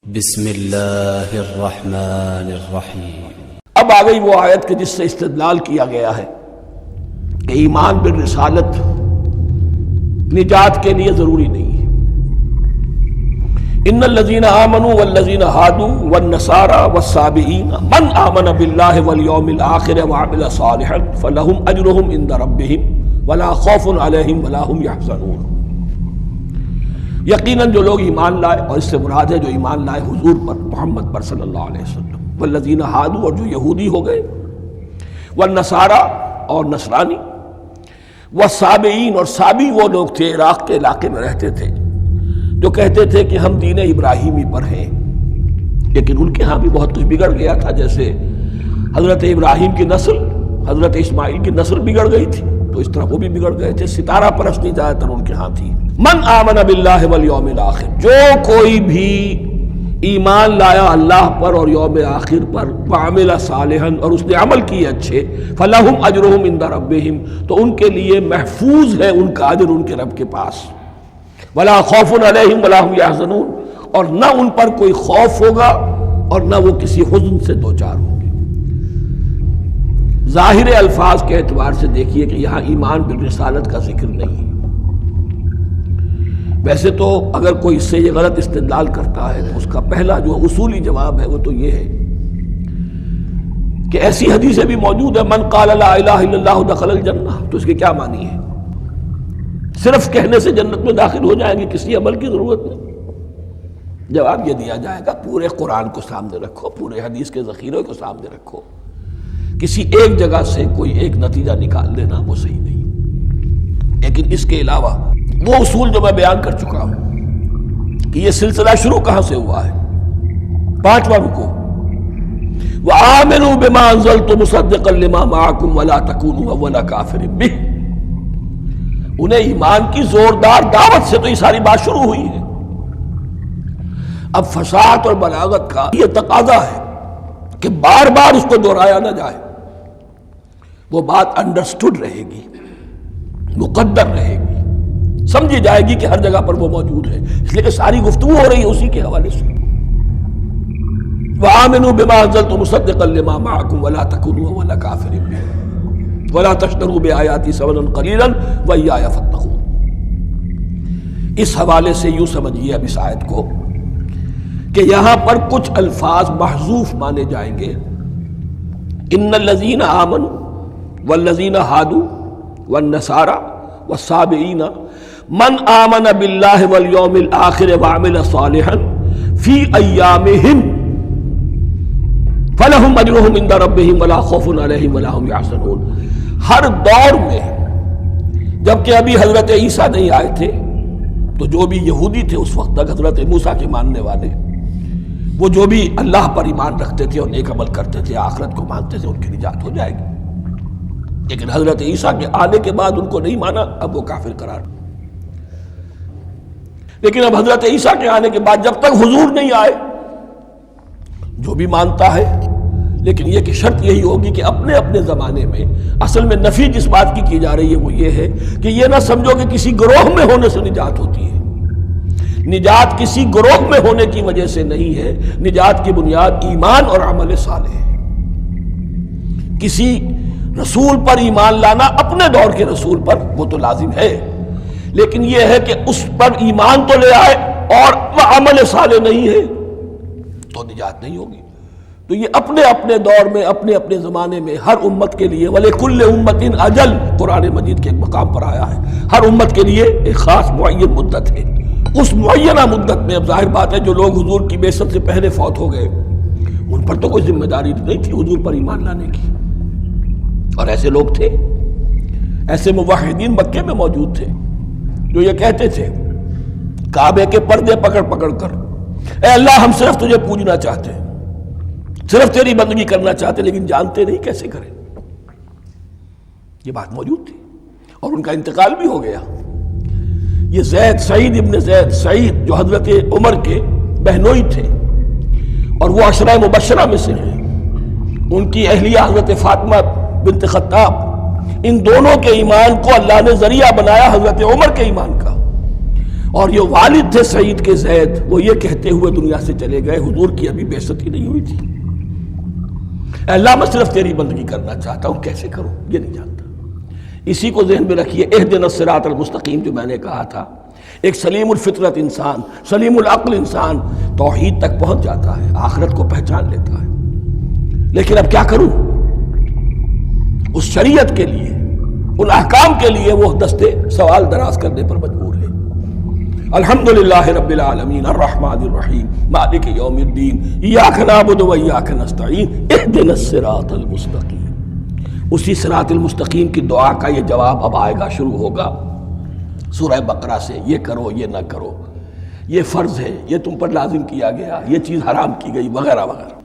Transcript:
بسم اللہ الرحمن الرحیم۔ اب آ گئی وہ آیت کہ جس سے استدلال کیا گیا ہے کہ ایمان بالرسالت نجات کے لیے ضروری نہیں ہے۔ ان الذین آمنوا والذین ہادوا والنصارى والصابئین من آمن باللہ والیوم الآخر وعمل صالحا فلہم اجرہم عند ربہم ولا خوف علیہم ولا هم یحزنون۔ یقیناً جو لوگ ایمان لائے، اور اس سے مراد ہے جو ایمان لائے حضور پر، محمد پر صلی اللہ علیہ وسلم، والذین ہادوا، اور جو یہودی ہو گئے، والنصارى، اور نصرانی، والصابئین، اور صابی وہ لوگ تھے عراق کے علاقے میں رہتے تھے جو کہتے تھے کہ ہم دین ابراہیمی پر ہیں، لیکن ان کے ہاں بھی بہت کچھ بگڑ گیا تھا۔ جیسے حضرت ابراہیم کی نسل، حضرت اسماعیل کی نسل بگڑ گئی تھی، تو اس طرح وہ بھی بگڑ گئے تھے۔ ستارہ پرستی زیادہ تر ان کے ہاں تھی۔ من آمن باللہ والیوم الآخر، جو کوئی بھی ایمان لایا اللہ پر اور یوم آخر پر، وعمل صالحا، اور اس نے عمل کیے اچھے، فلہم اجرہم عند ربہم، تو ان کے لیے محفوظ ہے ان کا اجر ان کے رب کے پاس، ولا خوف علیہم ولا هم یحزنون، اور نہ ان پر کوئی خوف ہوگا اور نہ وہ کسی حزن سے دوچار ہوں گے۔ ظاہر الفاظ کے اعتبار سے دیکھیے کہ یہاں ایمان بالرسالت کا ذکر نہیں ہے۔ ویسے تو اگر کوئی اس سے یہ غلط استدلال کرتا ہے تو اس کا پہلا جو اصولی جواب ہے وہ تو یہ ہے کہ ایسی حدیثیں بھی موجود ہیں، من قال لا الہ الا اللہ دخل الجنہ، تو اس کے کیا معنی ہے؟ صرف کہنے سے جنت میں داخل ہو جائیں گے، کسی عمل کی ضرورت نہیں؟ جواب یہ دیا جائے گا پورے قرآن کو سامنے رکھو، پورے حدیث کے ذخیرے کو سامنے رکھو، کسی ایک جگہ سے کوئی ایک نتیجہ نکال لینا وہ صحیح نہیں۔ لیکن اس کے علاوہ وہ اصول جو میں بیان کر چکا ہوں کہ یہ سلسلہ شروع کہاں سے ہوا ہے، 5واں رکوع، وَآمِنُوا بِمَا أَنزَلْتُ مُصَدِّقًا لِمَا مَعَكُمْ وَلَا تَكُونُوا أَوَّلَ كَافِرٍ بِهِ۔ انہیں ایمان کی زوردار دعوت سے تو یہ ساری بات شروع ہوئی ہے۔ اب فصاحت اور بلاغت کا یہ تقاضا ہے کہ بار بار اس کو دہرایا نہ جائے، وہ بات انڈرسٹوڈ رہے گی، مقدر رہے گی، سمجھی جائے گی کہ ہر جگہ پر وہ موجود ہے، اس لیے کہ ساری گفتگو ہو رہی ہے اسی کے حوالے سے۔ وَآمِنُوا بِمَا أَنزَلْتُ مُصَدِّقًا لِمَا مَعَكُمْ وَلَا تَكُونُوا أَوَّلَ كَافِرٍ بِهِ وَلَا تَشْتَرُوا بِآيَاتِي ثَمَنًا قَلِيلًا وَإِيَّايَ فَاتَّقُونِ۔ اس حوالے سے یوں سمجھیے اب اس آیت کو کہ یہاں پر کچھ الفاظ محذوف مانے جائیں گے۔ ان الذین آمنوا والذین ہادوا والنصارى والصابئین من آمن باللہ والیوم الآخر وعمل صالحا فی ایامہم فلہم اجرہم عند ربہم ولا خوف علیہم ولا هم یحزنون۔ ہر دور میں جبکہ ابھی حضرت عیسیٰ نہیں آئے تھے تو جو بھی یہودی تھے اس وقت تک، حضرت موسیٰ کے ماننے والے، وہ جو بھی اللہ پر ایمان رکھتے تھے اور نیک عمل کرتے تھے، آخرت کو مانتے تھے، ان کی نجات ہو جائے گی۔ لیکن حضرت عیسیٰ کے آنے کے بعد ان کو نہیں مانا، اب وہ کافر قرار۔ لیکن اب حضرت عیسیٰ کے آنے کے بعد جب تک حضور نہیں آئے، جو بھی مانتا ہے، لیکن یہ کہ شرط یہی ہوگی کہ اپنے اپنے زمانے میں، اصل میں نفی جس بات کی جا رہی ہے وہ یہ ہے کہ یہ نہ سمجھو کہ کسی گروہ میں ہونے سے نجات ہوتی ہے۔ نجات کسی گروہ میں ہونے کی وجہ سے نہیں ہے، نجات کی بنیاد ایمان اور عمل صالح ہے۔ کسی رسول پر ایمان لانا، اپنے دور کے رسول پر، وہ تو لازم ہے، لیکن یہ ہے کہ اس پر ایمان تو لے آئے اور وہ عمل صالح نہیں ہے تو نجات نہیں ہوگی۔ تو یہ اپنے اپنے دور میں، اپنے اپنے زمانے میں، ہر امت کے لیے، وَلِكُلِّ أُمَّةٍ أَجَلٌ، قرآن مجید کے ایک مقام پر آیا ہے، ہر امت کے لیے ایک خاص معین مدت ہے۔ اس معینہ مدت میں اب ظاہر بات ہے جو لوگ حضور کی بعثت سے پہلے فوت ہو گئے ان پر تو کوئی ذمہ داری نہیں تھی حضور پر ایمان لانے کی، اور ایسے لوگ تھے، ایسے موحدین مکے میں موجود تھے جو یہ کہتے تھے کعبے کے پردے پکڑ پکڑ کر، اے اللہ ہم صرف تجھے پوجنا چاہتے ہیں، صرف تیری بندگی کرنا چاہتے، لیکن جانتے نہیں کیسے کریں۔ یہ بات موجود تھی اور ان کا انتقال بھی ہو گیا۔ یہ زید، سعید ابن زید، سعید جو حضرت عمر کے بہنوئی تھے اور وہ عشرہ مبشرہ میں سے ہیں، ان کی اہلیہ حضرت فاطمہ بنت خطاب، ان دونوں کے ایمان کو اللہ نے ذریعہ بنایا حضرت عمر کے ایمان کا۔ اور یہ والد تھے سعید کے زید، وہ یہ کہتے ہوئے دنیا سے چلے گئے حضور کی ابھی بعثت ہی نہیں ہوئی تھی، اے اللہ میں صرف تیری بندگی کرنا چاہتا ہوں، کیسے کروں یہ نہیں جانتا۔ اسی کو ذہن میں رکھیے، اہدنا الصراط المستقیم جو میں نے کہا تھا، ایک سلیم الفطرت انسان، سلیم العقل انسان توحید تک پہنچ جاتا ہے، آخرت کو پہچان لیتا ہے، لیکن اب کیا کروں؟ اس شریعت کے لیے، ان احکام کے لیے وہ دستے سوال دراز کرنے پر مجبور ہے۔ الحمدللہ رب العالمین الرحمن الرحیم مالک یوم الدین ایاک نعبد و ایاک نستعین اہدنا الصراط المستقیم۔ اسی صراط المستقیم کی دعا کا یہ جواب اب آئے گا، شروع ہوگا سورہ بقرہ سے، یہ کرو یہ نہ کرو، یہ فرض ہے، یہ تم پر لازم کیا گیا، یہ چیز حرام کی گئی، وغیرہ وغیرہ۔